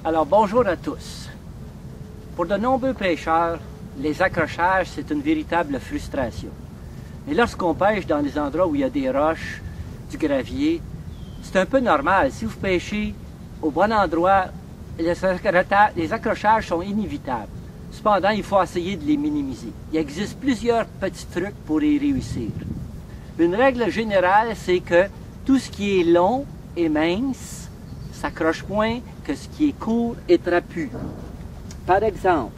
Alors, bonjour à tous. Pour de nombreux pêcheurs, les accrochages, c'est une véritable frustration. Et lorsqu'on pêche dans des endroits où il y a des roches, du gravier, c'est un peu normal. Si vous pêchez au bon endroit, les accrochages sont inévitables. Cependant, il faut essayer de les minimiser. Il existe plusieurs petits trucs pour y réussir. Une règle générale, c'est que tout ce qui est long et mince s'accroche moins que ce qui est court et trapu. Par exemple,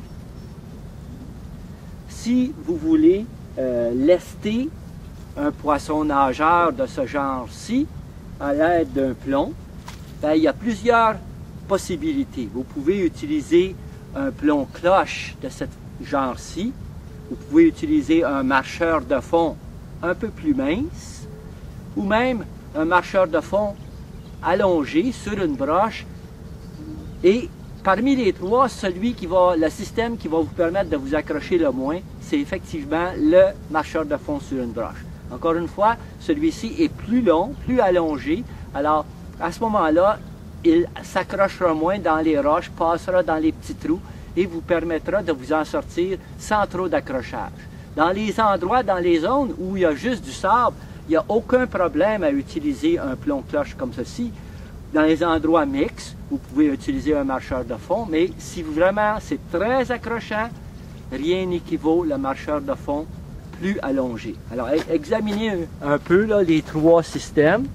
si vous voulez lester un poisson nageur de ce genre-ci à l'aide d'un plomb, ben, il y a plusieurs possibilités. Vous pouvez utiliser un plomb cloche de ce genre-ci. Vous pouvez utiliser un marcheur de fond un peu plus mince, ou même un marcheur de fond allongé sur une broche. Et parmi les trois, le système qui va vous permettre de vous accrocher le moins, c'est effectivement le marcheur de fond sur une broche. Encore une fois, celui-ci est plus long, plus allongé. Alors, à ce moment-là, il s'accrochera moins dans les roches, passera dans les petits trous et vous permettra de vous en sortir sans trop d'accrochage. Dans les endroits, dans les zones où il y a juste du sable, il n'y a aucun problème à utiliser un plomb cloche comme ceci. Dans les endroits mixtes, vous pouvez utiliser un marcheur de fond, mais si vraiment c'est très accrochant, rien n'équivaut le marcheur de fond plus allongé. Alors, examinez un peu là, les trois systèmes.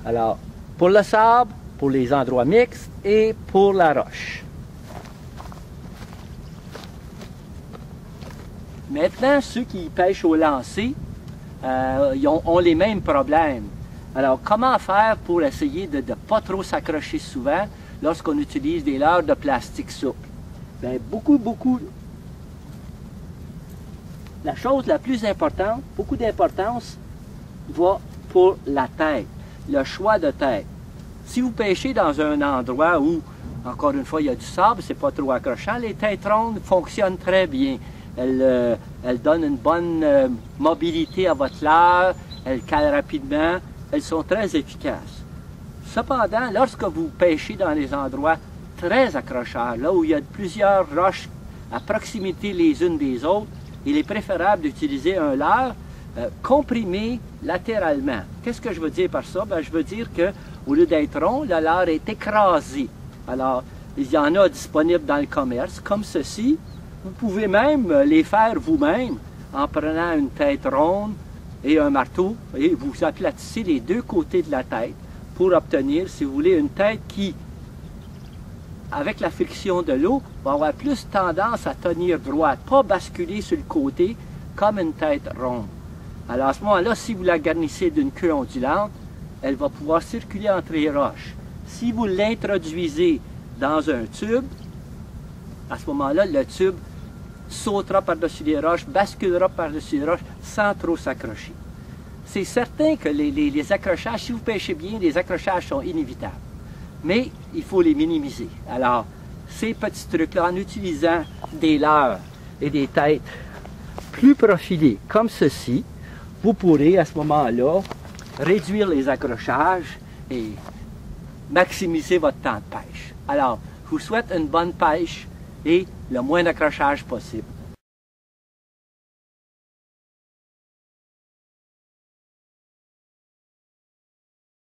Alors, pour le sable, pour les endroits mixtes et pour la roche. Maintenant, ceux qui pêchent au lancer ont les mêmes problèmes. Alors, comment faire pour essayer de ne pas trop s'accrocher souvent lorsqu'on utilise des leurres de plastique souple? Bien, la chose la plus importante, beaucoup d'importance, va pour la tête, le choix de tête. Si vous pêchez dans un endroit où, encore une fois, il y a du sable, c'est pas trop accrochant, les têtes rondes fonctionnent très bien. Elles donnent une bonne mobilité à votre leurre, elles calent rapidement, elles sont très efficaces. Cependant, lorsque vous pêchez dans des endroits très accrocheurs, là où il y a plusieurs roches à proximité les unes des autres, il est préférable d'utiliser un leurre comprimé latéralement. Qu'est-ce que je veux dire par ça? Bien, je veux dire qu'au lieu d'être rond, le leurre est écrasé. Alors, il y en a disponibles dans le commerce, comme ceci. Vous pouvez même les faire vous-même en prenant une tête ronde et un marteau, et vous aplatissez les deux côtés de la tête pour obtenir, si vous voulez, une tête qui, avec la friction de l'eau, va avoir plus tendance à tenir droite, pas basculer sur le côté comme une tête ronde. Alors à ce moment-là, si vous la garnissez d'une queue ondulante, elle va pouvoir circuler entre les roches. Si vous l'introduisez dans un tube, à ce moment-là, le tube sautera par-dessus les roches, basculera par-dessus les roches sans trop s'accrocher. C'est certain que les accrochages, si vous pêchez bien, les accrochages sont inévitables. Mais il faut les minimiser. Alors, ces petits trucs-là, en utilisant des leurres et des têtes plus profilées comme ceci, vous pourrez à ce moment-là réduire les accrochages et maximiser votre temps de pêche. Alors, je vous souhaite une bonne pêche et le moins d'accrochage possible.